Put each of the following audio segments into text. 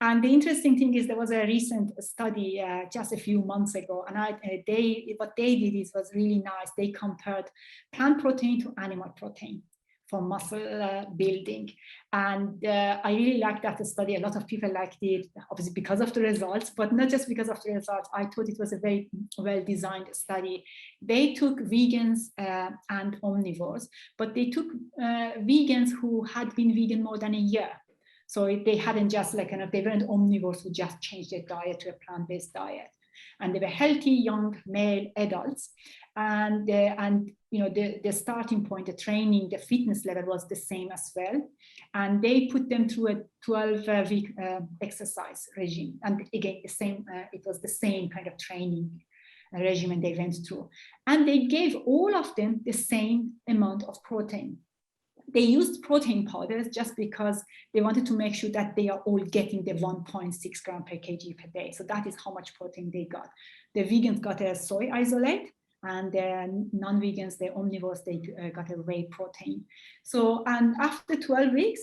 And the interesting thing is there was a recent study just a few months ago, and what they did was really nice. They compared plant protein to animal protein for muscle building. And I really liked that study. A lot of people liked it, obviously because of the results, but not just because of the results. I thought it was a very well-designed study. They took vegans and omnivores, but they took vegans who had been vegan more than a year. So they hadn't just they weren't omnivores who just changed their diet to a plant-based diet. And they were healthy, young, male adults. And the starting point, the training, the fitness level was the same as well. And they put them through a 12-week exercise regime. And again, it was the same kind of training regimen they went through. And they gave all of them the same amount of protein. They used protein powders just because they wanted to make sure that they are all getting the 1.6 gram per kg per day. So that is how much protein they got. The vegans got a soy isolate, and the non-vegans, the omnivores, they got a whey protein. So, and after 12 weeks,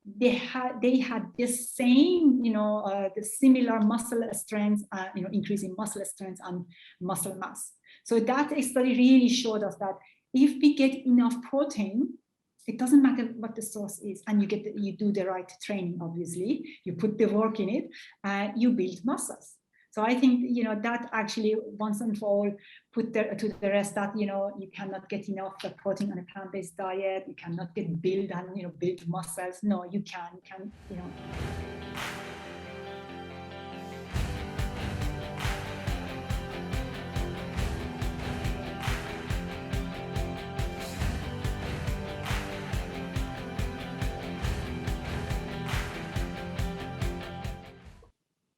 they had the same, the similar muscle strength, increasing muscle strength and muscle mass. So that study really showed us that if we get enough protein, it doesn't matter what the source is, and you do the right training, obviously, you put the work in it, you build muscles. So I think, that actually once and for all put to the rest that, you cannot get enough protein on a plant-based diet, you cannot get build and, build muscles. No, you can.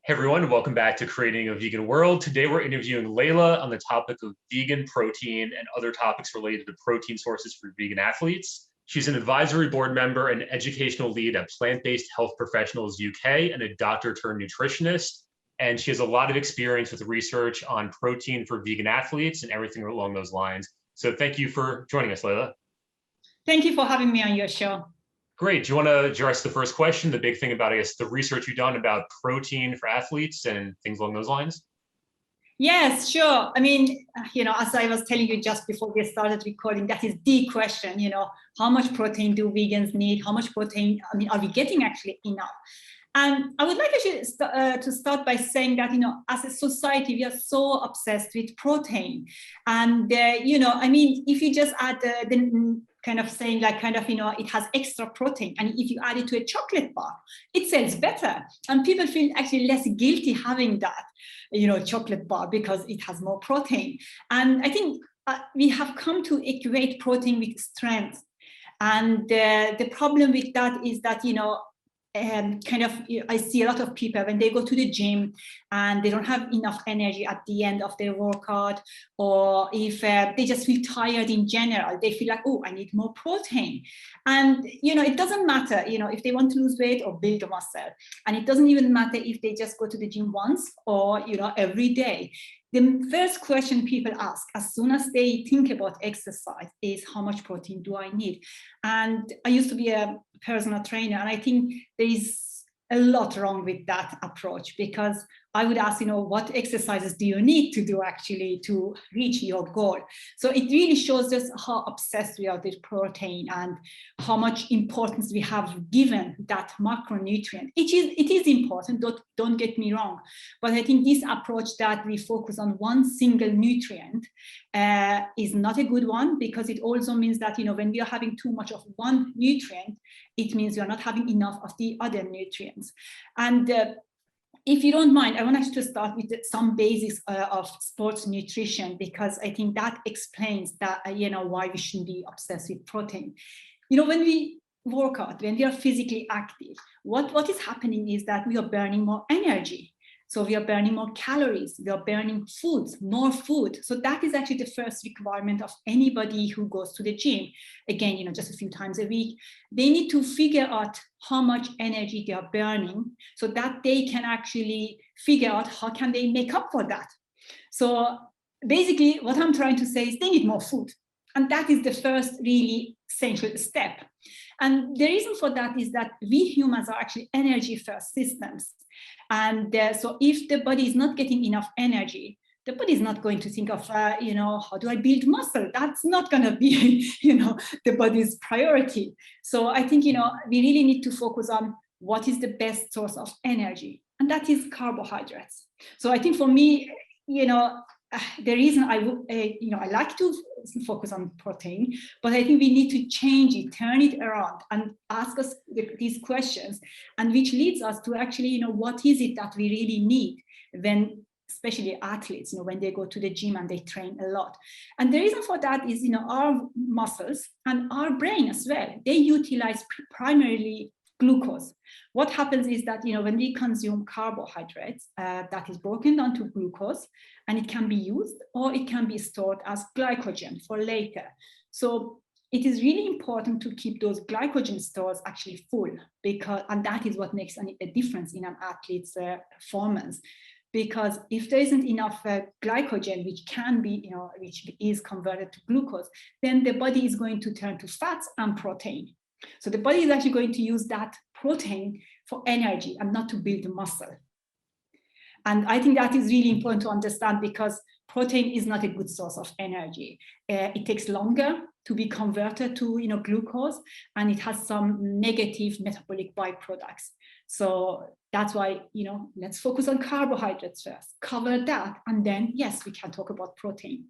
Hey everyone, welcome back to Creating a Vegan World. Today we're interviewing Leila on the topic of vegan protein and other topics related to protein sources for vegan athletes. She's an advisory board member and educational lead at Plant-Based Health Professionals UK and a doctor-turned-nutritionist. And she has a lot of experience with research on protein for vegan athletes and everything along those lines. So thank you for joining us, Leila. Thank you for having me on your show. Great. Do you want to address the first question, the big thing about, I guess, the research you've done about protein for athletes and things along those lines? Yes, sure. I mean, as I was telling you just before we started recording, that is the question, how much protein do vegans need? How much protein, are we getting actually enough? And I would like actually to start by saying that, as a society, we are so obsessed with protein. And, if you just add the kind of saying it has extra protein, and if you add it to a chocolate bar, it sells better. And people feel actually less guilty having that, chocolate bar because it has more protein. And I think we have come to equate protein with strength. And the problem with that is that, I see a lot of people when they go to the gym and they don't have enough energy at the end of their workout, or if they just feel tired in general, they feel like, oh, I need more protein. And, it doesn't matter, if they want to lose weight or build a muscle. And it doesn't even matter if they just go to the gym once or, every day. The first question people ask as soon as they think about exercise is, how much protein do I need? And I used to be a personal trainer, and I think there is a lot wrong with that approach, because I would ask, what exercises do you need to do actually to reach your goal? So it really shows us how obsessed we are with protein and how much importance we have given that macronutrient. It is important, don't get me wrong, but I think this approach that we focus on one single nutrient is not a good one, because it also means that, when we are having too much of one nutrient, it means we are not having enough of the other nutrients. And if you don't mind, I want actually to start with some basics of sports nutrition, because I think that explains that, why we shouldn't be obsessed with protein. When we work out, when we are physically active, what is happening is that we are burning more energy. So we are burning more calories, we are burning more food. So that is actually the first requirement of anybody who goes to the gym. Again, just a few times a week. They need to figure out how much energy they are burning so that they can actually figure out how can they make up for that. So basically what I'm trying to say is they need more food. And that is the first really essential step. And the reason for that is that we humans are actually energy first systems. And so if the body is not getting enough energy, the body is not going to think of, how do I build muscle? That's not going to be, the body's priority. So I think, we really need to focus on what is the best source of energy, and that is carbohydrates. So I think for me, the reason I like to focus on protein, but I think we need to change it, turn it around, and ask us these questions, and which leads us to actually, what is it that we really need when, especially athletes, when they go to the gym and they train a lot. And the reason for that is, our muscles and our brain as well, they utilize primarily glucose. What happens is that, when we consume carbohydrates, that is broken down to glucose, and it can be used or it can be stored as glycogen for later. So it is really important to keep those glycogen stores actually full, and that is what makes a difference in an athlete's performance. Because if there isn't enough glycogen, which can be, which is converted to glucose, then the body is going to turn to fats and protein. So the body is actually going to use that protein for energy and not to build muscle. And I think that is really important to understand, because protein is not a good source of energy. It takes longer to be converted to glucose, and it has some negative metabolic byproducts. So that's why, let's focus on carbohydrates first, cover that, and then, yes, we can talk about protein.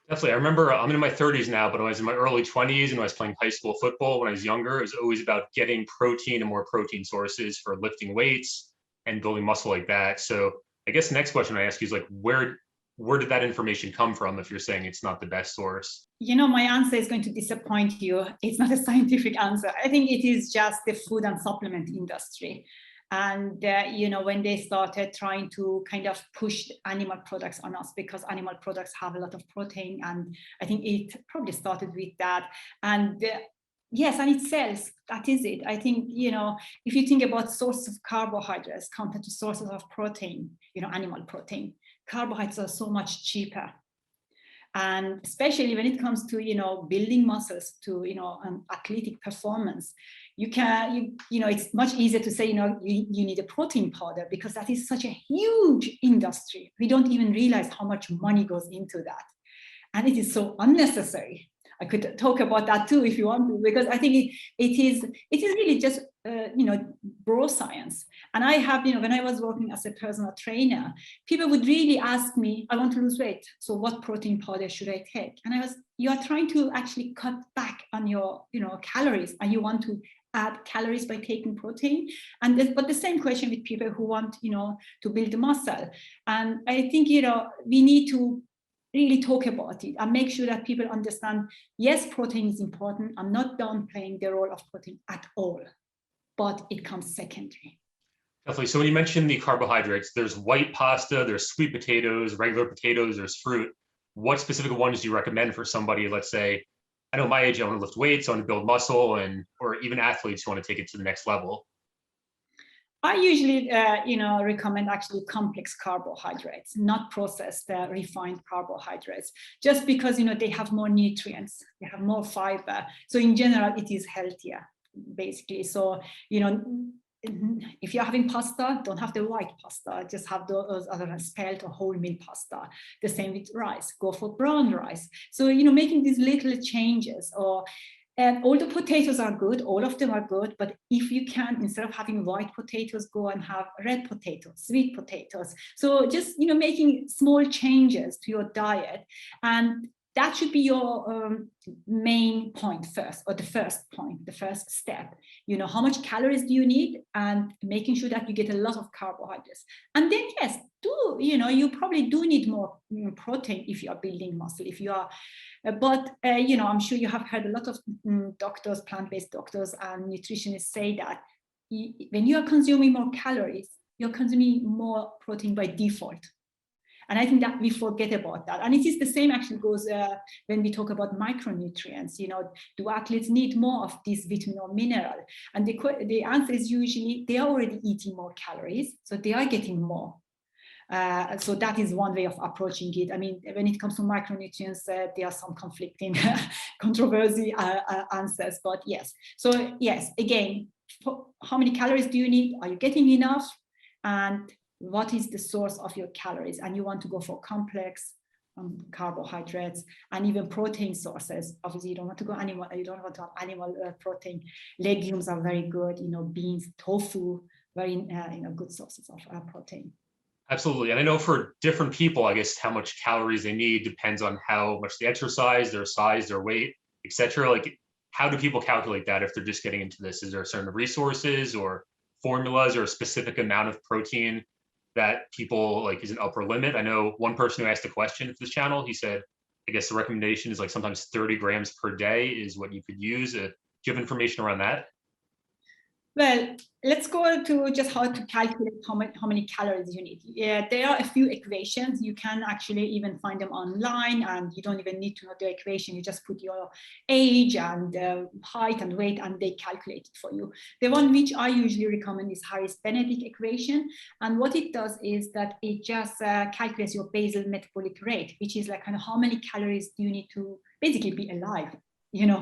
Definitely. I remember I'm in my 30s now, but when I was in my early 20s and when I was playing high school football, when I was younger, it was always about getting protein and more protein sources for lifting weights and building muscle like that. So I guess the next question I ask you is where did that information come from if you're saying it's not the best source? My answer is going to disappoint you. It's not a scientific answer. I think it is just the food and supplement industry. And, when they started trying to kind of push animal products on us, because animal products have a lot of protein. And I think it probably started with that. And yes, and it sells. That is it. I think, if you think about sources of carbohydrates compared to sources of protein, animal protein, carbohydrates are so much cheaper. And especially when it comes to, building muscles, to, athletic performance, it's much easier to say, you need a protein powder, because that is such a huge industry. We don't even realize how much money goes into that. And it is so unnecessary. I could talk about that too if you want to, because I think it is really just bro science. And I have, when I was working as a personal trainer, people would really ask me, I want to lose weight, so what protein powder should I take? And you are trying to actually cut back on your calories, and you want to add calories by taking protein. But the same question with people who want to build muscle. And I think we need to really talk about it and make sure that people understand, yes, protein is important. I'm not downplaying the role of protein at all, but it comes secondary. Definitely. So when you mentioned the carbohydrates, there's white pasta, there's sweet potatoes, regular potatoes, there's fruit. What specific ones do you recommend for somebody, let's say, I know my age, I want to lift weights, I want to build muscle, or even athletes who want to take it to the next level? I usually, recommend actually complex carbohydrates, not processed, refined carbohydrates, just because, they have more nutrients, they have more fiber. So in general, it is healthier, basically. So, if you're having pasta, don't have the white pasta, just have those other spelt or wholemeal pasta. The same with rice, go for brown rice. So, making these little changes, and all the potatoes are good, all of them are good, but if you can, instead of having white potatoes, go and have red potatoes, sweet potatoes. So just, making small changes to your diet, and that should be your main point first, or the first point, the first step. How much calories do you need, and making sure that you get a lot of carbohydrates. And then, yes, you probably do need more protein if you are building muscle, if you are, but I'm sure you have heard a lot of doctors, plant-based doctors and nutritionists say that when you are consuming more calories, you're consuming more protein by default. And I think that we forget about that. And it is the same actually goes when we talk about micronutrients. Do athletes need more of this vitamin or mineral? And the answer is usually they are already eating more calories, so they are getting more. So that is one way of approaching it. I mean, when it comes to micronutrients, there are some conflicting controversy answers, but yes. So yes, again, how many calories do you need? Are you getting enough? And what is the source of your calories? And you want to go for complex carbohydrates and even protein sources. Obviously, you don't want to go animal. You don't want to have animal protein. Legumes are very good. Beans, tofu, very good sources of protein. Absolutely. And I know for different people, I guess how much calories they need depends on how much they exercise, their size, their weight, etc. Like, how do people calculate that if they're just getting into this? Is there certain resources or formulas or a specific amount of protein that people like is an upper limit? I know one person who asked a question for this channel, he said, I guess the recommendation is like sometimes 30 grams per day is what you could use. Do you have information around that? Well, let's go to just how to calculate how many calories you need. Yeah, there are a few equations. You can actually even find them online, and you don't even need to know the equation. You just put your age and height and weight, and they calculate it for you. The one which I usually recommend is Harris-Benedict equation. And what it does is that it just calculates your basal metabolic rate, which is like kind of how many calories do you need to basically be alive,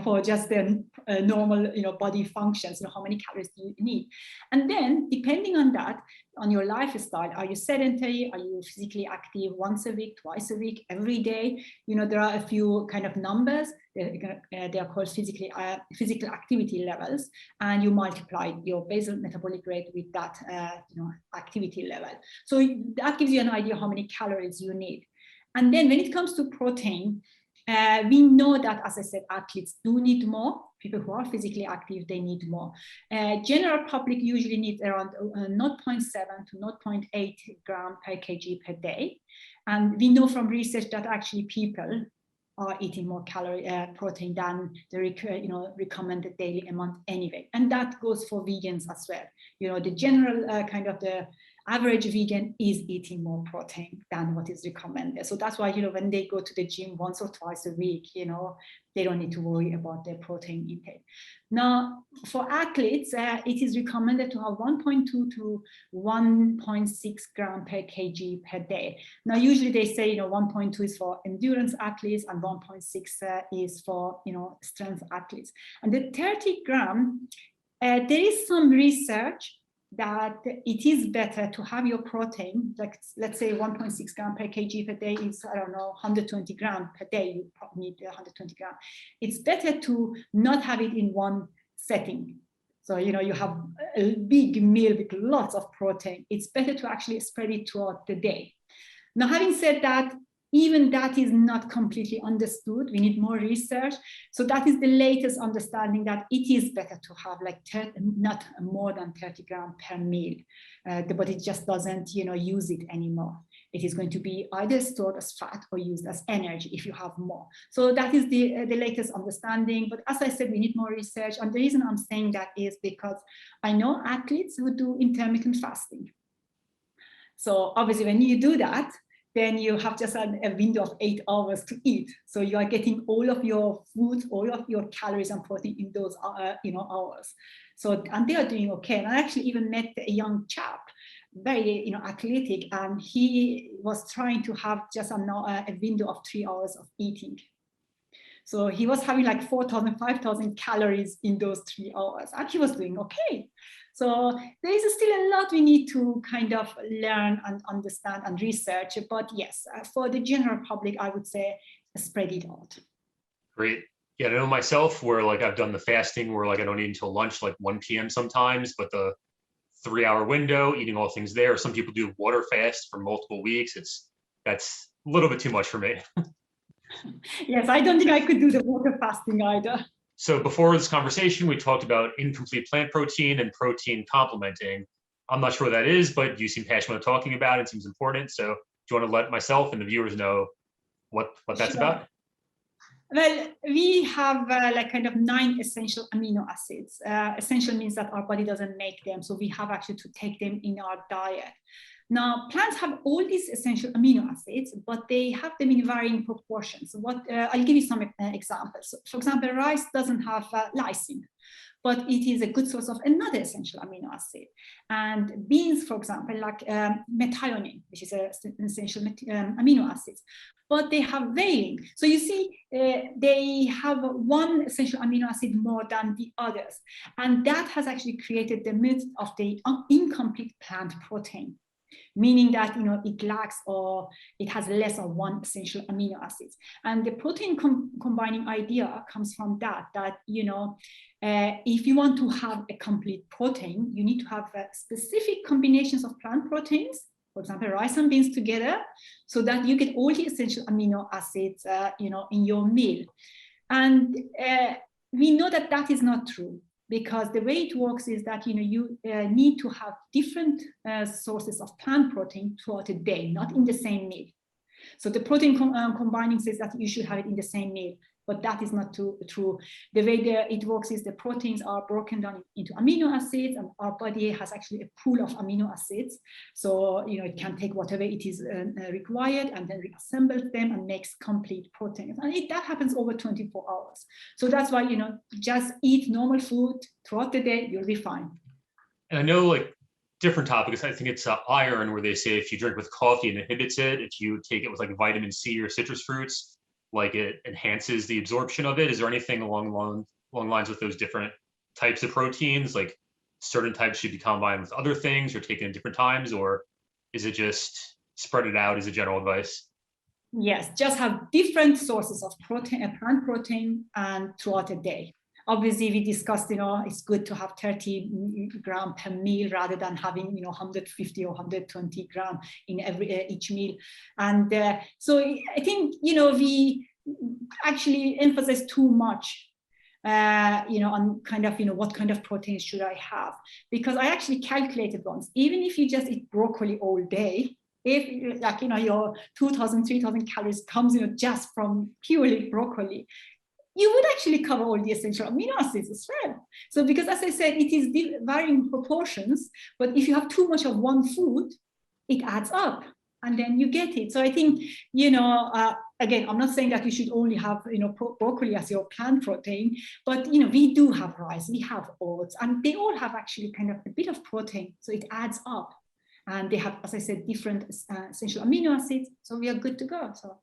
for just the normal, body functions, how many calories do you need? And then depending on that, on your lifestyle, are you sedentary? Are you physically active once a week, twice a week, every day? There are a few kind of numbers. They are called physical activity levels, and you multiply your basal metabolic rate with that, activity level. So that gives you an idea how many calories you need. And then when it comes to protein, we know that, as I said, athletes do need more. People who are physically active, they need more. General public usually needs around 0.7 to 0.8 gram per kg per day. And we know from research that actually people are eating more protein than the recommended daily amount anyway. And that goes for vegans as well. The general the average vegan is eating more protein than what is recommended. So that's why, when they go to the gym once or twice a week, they don't need to worry about their protein intake. Now, for athletes, it is recommended to have 1.2 to 1.6 gram per kg per day. Now, usually they say, 1.2 is for endurance athletes and 1.6 is for, strength athletes. And the 30 gram, there is some research that it is better to have your protein, like let's say 1.6 gram per kg per day is, 120 gram per day, you probably need 120 gram. It's better to not have it in one setting. So, you have a big meal with lots of protein. It's better to actually spread it throughout the day. Now, having said that, even that is not completely understood. We need more research. So that is the latest understanding, that it is better to have like not more than 30 grams per meal. The body just doesn't, use it anymore. It is going to be either stored as fat or used as energy if you have more. So that is the latest understanding. But as I said, we need more research. And the reason I'm saying that is because I know athletes who do intermittent fasting. So obviously when you do that, then you have just a window of 8 hours to eat. So you are getting all of your food, all of your calories and protein in those hours. So, and they are doing okay. And I actually even met a young chap, very athletic, and he was trying to have just a window of 3 hours of eating. So he was having like 4,000, 5,000 calories in those 3 hours, and he was doing okay. So there is still a lot we need to kind of learn and understand and research. But yes, for the general public, I would say spread it out. Great. Yeah, I know myself where like I've done the fasting where like I don't eat until lunch, like 1 p.m. sometimes, but the 3-hour window, eating all things there. Some people do water fast for multiple weeks. That's a little bit too much for me. Yes, I don't think I could do the water fasting either. So before this conversation, we talked about incomplete plant protein and protein complementing. I'm not sure what that is, but you seem passionate about talking about it. It seems important. So do you want to let myself and the viewers know what that's about? Well, we have like kind of 9 essential amino acids. Essential means that our body doesn't make them. So we have actually to take them in our diet. Now, plants have all these essential amino acids, but they have them in varying proportions. I'll give you some examples. So, for example, rice doesn't have lysine, but it is a good source of another essential amino acid. And beans, for example, like methionine, which is an essential amino acid, but they have valine. So you see, they have one essential amino acid more than the others. And that has actually created the myth of the incomplete plant protein, meaning that it lacks or it has less of one essential amino acids. And the protein combining idea comes from that if you want to have a complete protein, you need to have specific combinations of plant proteins, for example, rice and beans together, so that you get all the essential amino acids in your meal. And we know that that is not true, because the way it works is that you need to have different sources of plant protein throughout a day, not in the same meal. So the protein combining says that you should have it in the same meal, but that is not true. The way it works is the proteins are broken down into amino acids, and our body has actually a pool of amino acids. So it can take whatever it is required and then reassembles them and makes complete proteins. And that happens over 24 hours. So that's why just eat normal food throughout the day, you'll be fine. And I know different topics. I think it's iron, where they say if you drink with coffee, it inhibits it. If you take it with vitamin C or citrus fruits, it enhances the absorption of it. Is there anything along lines with those different types of proteins? Like certain types should be combined with other things or taken at different times, or is it just spread it out as a general advice? Yes, just have different sources of protein, plant protein, and throughout a day. Obviously, we discussed, it's good to have 30 grams per meal rather than having, 150 or 120 grams in each meal. And so I think, we actually emphasize too much, on kind of, what kind of protein should I have? Because I actually calculated once, even if you just eat broccoli all day, if your 2,000, 3,000 calories comes, just from purely broccoli, you would actually cover all the essential amino acids as well. So because, as I said, it is varying proportions, but if you have too much of one food, it adds up and then you get it. So I think, again, I'm not saying that you should only have, broccoli as your plant protein, but, we do have rice, we have oats, and they all have actually kind of a bit of protein. So it adds up. And they have, as I said, different essential amino acids. So we are good to go. So.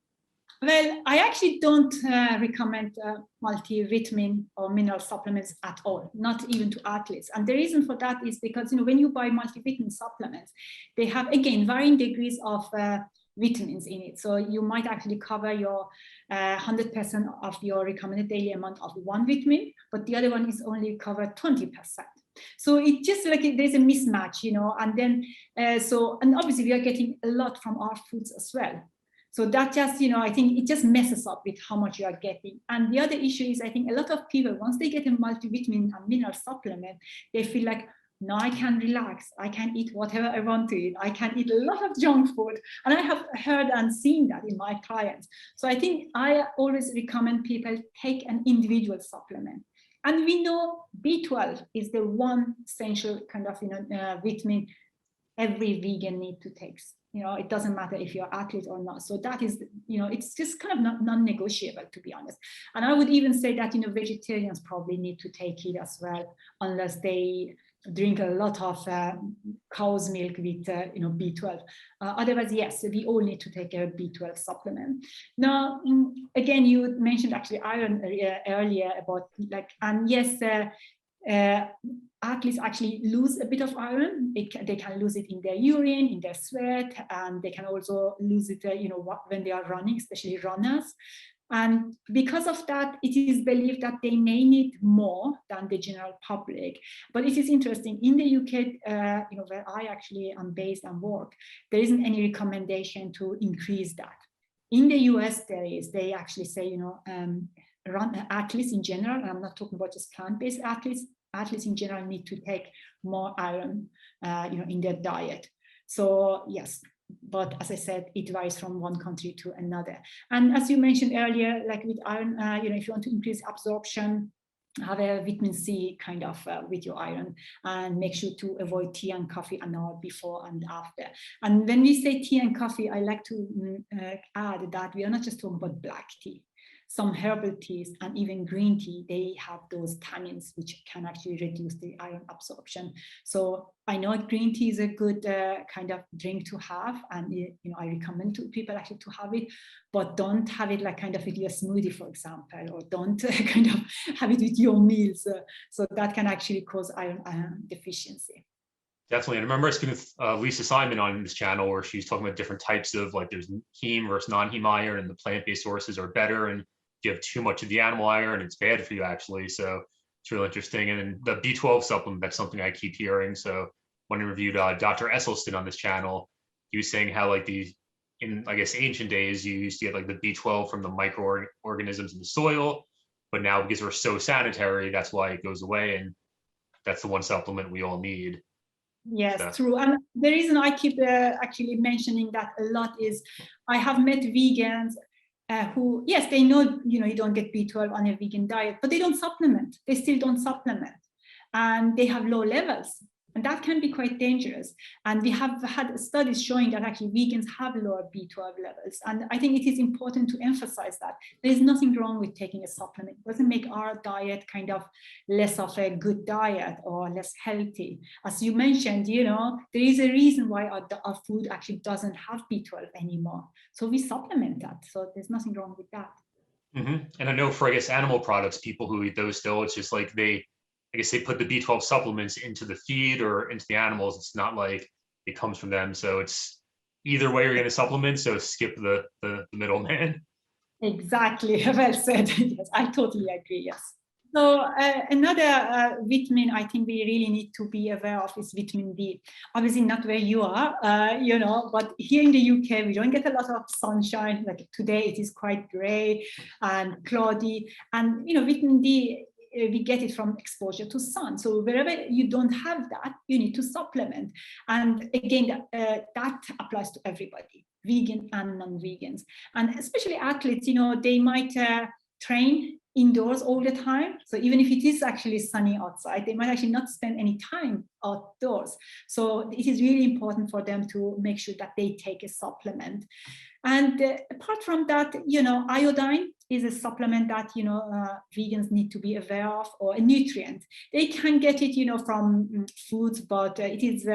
Well, I actually don't recommend multivitamin or mineral supplements at all, not even to athletes. And the reason for that is because, when you buy multivitamin supplements, they have, again, varying degrees of vitamins in it. So you might actually cover your 100% of your recommended daily amount of one vitamin, but the other one is only covered 20%. So it just there's a mismatch, and then, and obviously we are getting a lot from our foods as well. So that just, I think it just messes up with how much you are getting. And the other issue is, I think a lot of people, once they get a multivitamin and mineral supplement, they feel like, now I can relax. I can eat whatever I want to eat. I can eat a lot of junk food. And I have heard and seen that in my clients. So I think I always recommend people take an individual supplement. And we know B12 is the one essential kind of, vitamin every vegan need to take. It doesn't matter if you're an athlete or not. So that is, it's just kind of non-negotiable, to be honest. And I would even say that, vegetarians probably need to take it as well, unless they drink a lot of cow's milk with, B12. Otherwise, yes, we all need to take a B12 supplement. Now, again, you mentioned actually iron earlier about and yes, athletes actually lose a bit of iron. They can lose it in their urine, in their sweat, and they can also lose it, when they are running, especially runners. And because of that, it is believed that they may need more than the general public. But it is interesting, in the UK, where I actually am based and work, there isn't any recommendation to increase that. In the US, they actually say, athletes in general, and I'm not talking about just plant-based athletes in general need to take more iron, in their diet. So yes, but as I said, it varies from one country to another. And as you mentioned earlier, with iron, if you want to increase absorption, have a vitamin C kind of with your iron, and make sure to avoid tea and coffee an hour before and after. And when we say tea and coffee, I like to add that we are not just talking about black tea. Some herbal teas and even green tea, they have those tannins which can actually reduce the iron absorption. So I know green tea is a good kind of drink to have, and I recommend to people actually to have it, but don't have it like kind of with your smoothie, for example, or don't kind of have it with your meals. So that can actually cause iron deficiency. Definitely. And I remember speaking with Lisa Simon on this channel where she's talking about different types of, like, there's heme versus non-heme iron, and the plant-based sources are better. And if you have too much of the animal iron, it's bad for you, actually. So it's really interesting. And then the B12 supplement, that's something I keep hearing. So when I reviewed Dr. Esselstyn on this channel, he was saying how, like, in, I guess, ancient days, you used to get like the B12 from the microorganisms in the soil, but now because we're so sanitary, that's why it goes away. And that's the one supplement we all need. Yes, So. true. And the reason I keep actually mentioning that a lot is I have met vegans who, yes, they know, you don't get B12 on a vegan diet, but they don't supplement. They still don't supplement. And they have low levels. And that can be quite dangerous. And we have had studies showing that actually vegans have lower B12 levels. And I think it is important to emphasize that there is nothing wrong with taking a supplement. It doesn't make our diet kind of less of a good diet or less healthy. As you mentioned, there is a reason why our food actually doesn't have B12 anymore. So we supplement that. So there's nothing wrong with that. Mm-hmm. And I know for, I guess, animal products, people who eat those still, it's just like they put the B12 supplements into the feed or into the animals. It's not like it comes from them. So it's either way you're going to supplement. So skip the middleman. Exactly. Well said. Yes, I totally agree. Yes. So another vitamin I think we really need to be aware of is vitamin D. Obviously not where you are, but here in the UK, we don't get a lot of sunshine. Like today, it is quite gray and cloudy. And, vitamin D, we get it from exposure to sun. So wherever you don't have that, you need to supplement. And again, that applies to everybody, vegan and non-vegans. And especially athletes, they might train indoors all the time. So even if it is actually sunny outside, they might actually not spend any time outdoors. So it is really important for them to make sure that they take a supplement. And apart from that, iodine is a supplement that, vegans need to be aware of, or a nutrient. They can get it, from foods, but it is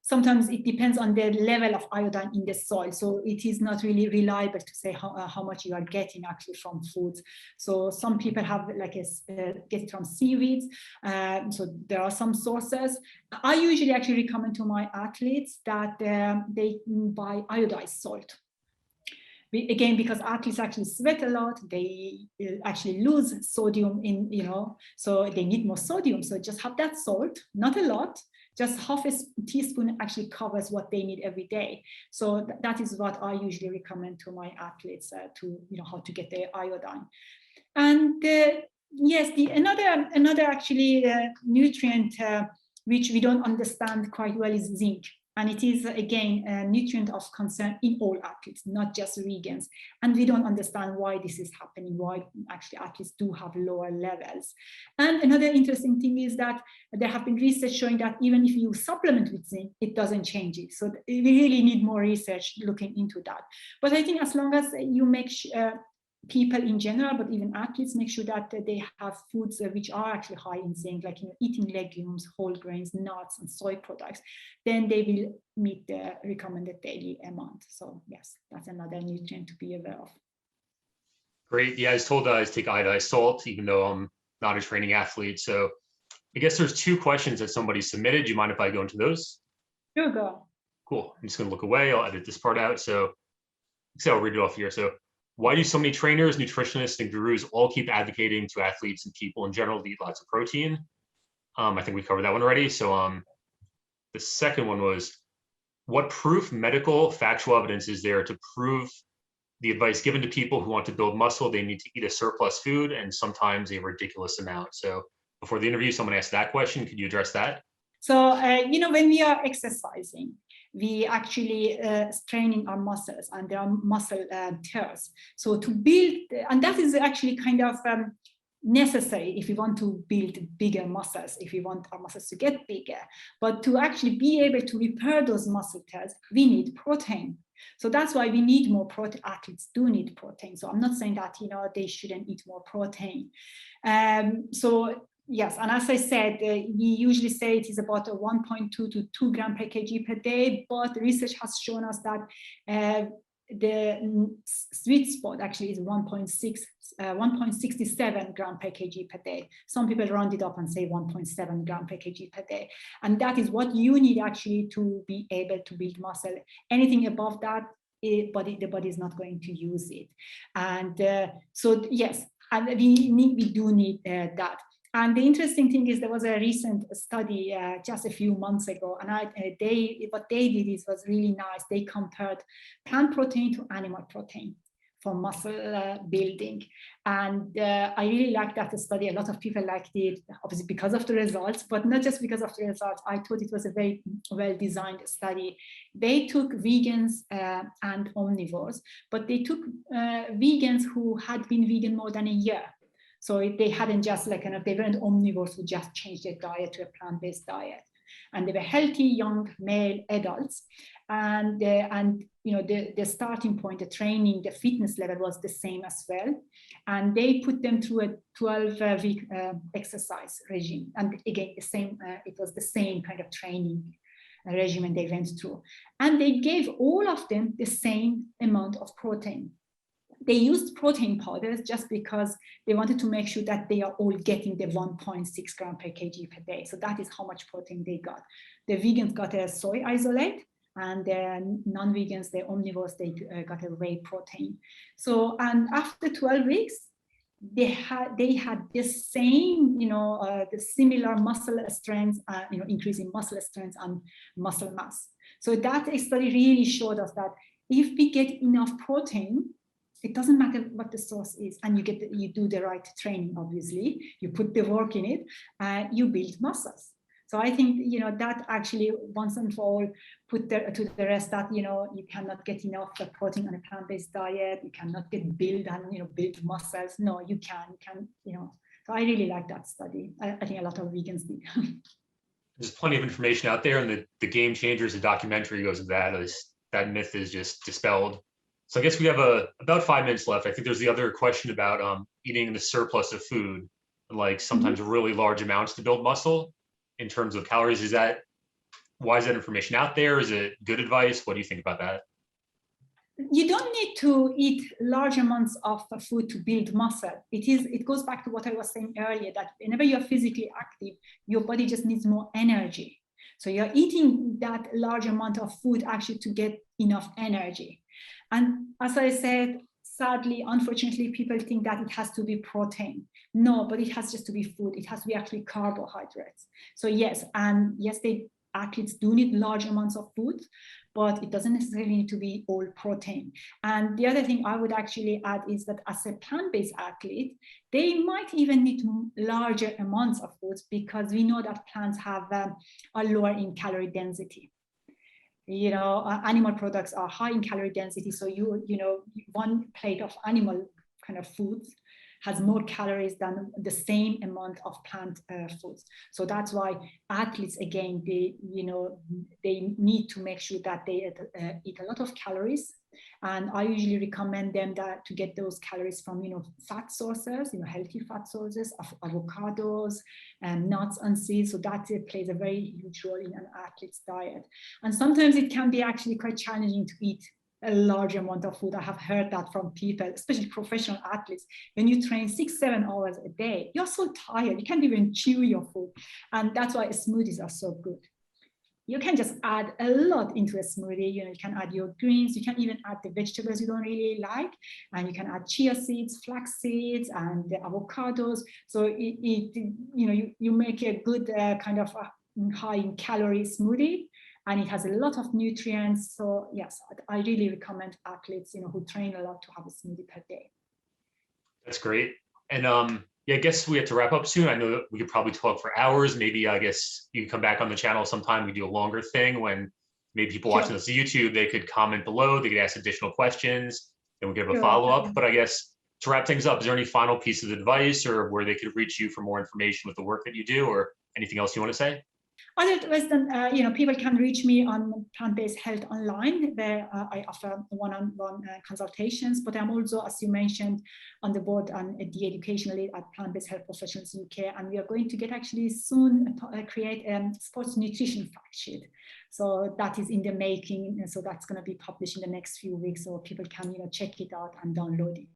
sometimes it depends on the level of iodine in the soil. So it is not really reliable to say how much you are getting actually from foods. So some people have get it from seaweeds. So there are some sources. I usually actually recommend to my athletes that they buy iodized salt. Again, because athletes actually sweat a lot, they actually lose sodium so they need more sodium. So just have that salt, not a lot, just half a teaspoon actually covers what they need every day. So that is what I usually recommend to my athletes to, how to get their iodine. And yes, another actually nutrient which we don't understand quite well is zinc. And it is, again, a nutrient of concern in all athletes, not just vegans. And we don't understand why this is happening, why actually athletes do have lower levels. And another interesting thing is that there have been research showing that even if you supplement with zinc, it doesn't change it. So we really need more research looking into that. But I think as long as you make people in general, but even athletes, make sure that they have foods which are actually high in zinc, like eating legumes, whole grains, nuts, and soy products, then they will meet the recommended daily amount. So yes, that's another nutrient to be aware of. Great. Yeah, I was told I take iodized salt, even though I'm not a training athlete. So I guess there's 2 questions that somebody submitted. Do you mind if I go into those? Sure, go. Cool. I'm just going to look away. I'll edit this part out. So I'll read it off here. So why do so many trainers, nutritionists, and gurus all keep advocating to athletes and people in general to eat lots of protein? I think we covered that one already. So the second one was, what proof, medical, factual evidence is there to prove the advice given to people who want to build muscle, they need to eat a surplus food and sometimes a ridiculous amount? So before the interview, someone asked that question. Could you address that? So, when we are exercising, we actually straining our muscles, and there are muscle tears. So to build, and that is actually kind of necessary if we want to build bigger muscles, if we want our muscles to get bigger. But to actually be able to repair those muscle cells, we need protein. So that's why we need more protein. Athletes do need protein. So I'm not saying that, they shouldn't eat more protein. So yes, and as I said, we usually say it is about a 1.2 to 2 gram per kg per day, but research has shown us that the sweet spot actually is 1.67 gram per kg per day. Some people round it up and say 1.7 gram per kg per day. And that is what you need actually to be able to build muscle. Anything above that, the body is not going to use it. And so yes, and we do need that. And the interesting thing is there was a recent study just a few months ago, and what they did was really nice. They compared plant protein to animal protein for muscle building. And I really liked that study. A lot of people liked it, obviously because of the results, but not just because of the results. I thought it was a very well-designed study. They took vegans and omnivores, but they took vegans who had been vegan more than a year. So they hadn't just they weren't omnivores who just changed their diet to a plant-based diet. And they were healthy, young, male adults. And the starting point, the training, the fitness level was the same as well. And they put them through a 12-week exercise regime. And again, it was the same kind of training regimen they went through. And they gave all of them the same amount of protein. They used protein powders just because they wanted to make sure that they are all getting the 1.6 gram per kg per day. So that is how much protein they got. The vegans got a soy isolate, and the non-vegans, the omnivores, they got a whey protein. So, and after 12 weeks, they had the same, the similar muscle strength, increasing muscle strength and muscle mass. So that study really showed us that if we get enough protein, it doesn't matter what the source is, and you do the right training, obviously, you put the work in it, you build muscles. So I think, that actually once and for all put to the rest that, you cannot get enough protein on a plant-based diet, you cannot get build build muscles. No, you can, So I really like that study. I think a lot of vegans did. There's plenty of information out there, and the Game Changers, the documentary goes with that myth is just dispelled. So I guess we have about 5 minutes left. I think there's the other question about eating the surplus of food, like sometimes really large amounts to build muscle in terms of calories. Why is that information out there? Is it good advice? What do you think about that? You don't need to eat large amounts of food to build muscle. It goes back to what I was saying earlier, that whenever you're physically active, your body just needs more energy. So you're eating that large amount of food actually to get enough energy. And as I said, sadly, unfortunately, people think that it has to be protein. No, but it has just to be food. It has to be actually carbohydrates. So yes, athletes do need large amounts of food, but it doesn't necessarily need to be all protein. And the other thing I would actually add is that as a plant-based athlete, they might even need larger amounts of foods, because we know that plants have are lower in calorie density. Animal products are high in calorie density. So one plate of animal kind of foods has more calories than the same amount of plant foods. So that's why athletes, again, they need to make sure that they eat a lot of calories. And I usually recommend them to get those calories from, fat sources, healthy fat sources, avocados, and nuts and seeds. So that plays a very huge role in an athlete's diet. And sometimes it can be actually quite challenging to eat a large amount of food. I have heard that from people, especially professional athletes. When you train 6-7 hours a day, you're so tired, you can't even chew your food. And that's why smoothies are so good. You can just add a lot into a smoothie. You can add your greens, you can even add the vegetables you don't really like, and you can add chia seeds, flax seeds, and the avocados. So you make a good kind of high in calorie smoothie, and it has a lot of nutrients. So yes, I really recommend athletes, who train a lot, to have a smoothie per day. That's great. And I guess we have to wrap up soon. I know that we could probably talk for hours. Maybe I guess you can come back on the channel sometime. We do a longer thing when maybe people watching this on YouTube, they could comment below. They could ask additional questions, and we could have a follow-up. But I guess To wrap things up, is there any final piece of advice or where they could reach you for more information with the work that you do, or anything else you want to say? Otherwise, then, people can reach me on Plant-Based Health Online, where I offer one-on-one consultations. But I'm also, as you mentioned, on the board on the educational lead at Plant-Based Health Professionals UK, and we are going to get actually soon create a sports nutrition fact sheet. So that is in the making, and so that's going to be published in the next few weeks, so people can check it out and download it.